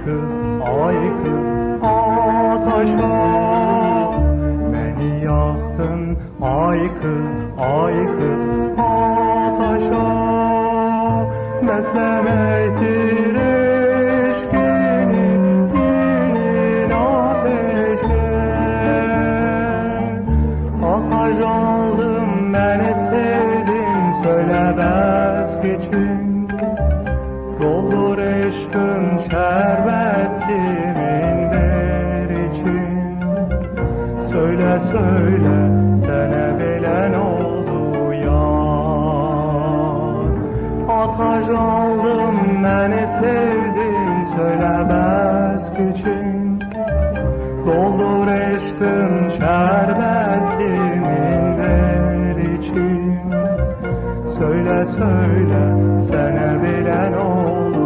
kız, ay kız, ataşa beni yaktın, ay kız, ataşa meslemektir eşkini dinin ateşe. Ataş aldım beni sevdin, söylemez geçin. Doldur eşkın şerbetlimin ver için. Söyle söyle sana bilen oldu yar. Ataş aldım beni sevdin, söylemez geçin. Doldur eşkın şerbetlimin ver için. Söyle söyle sana bilen oldu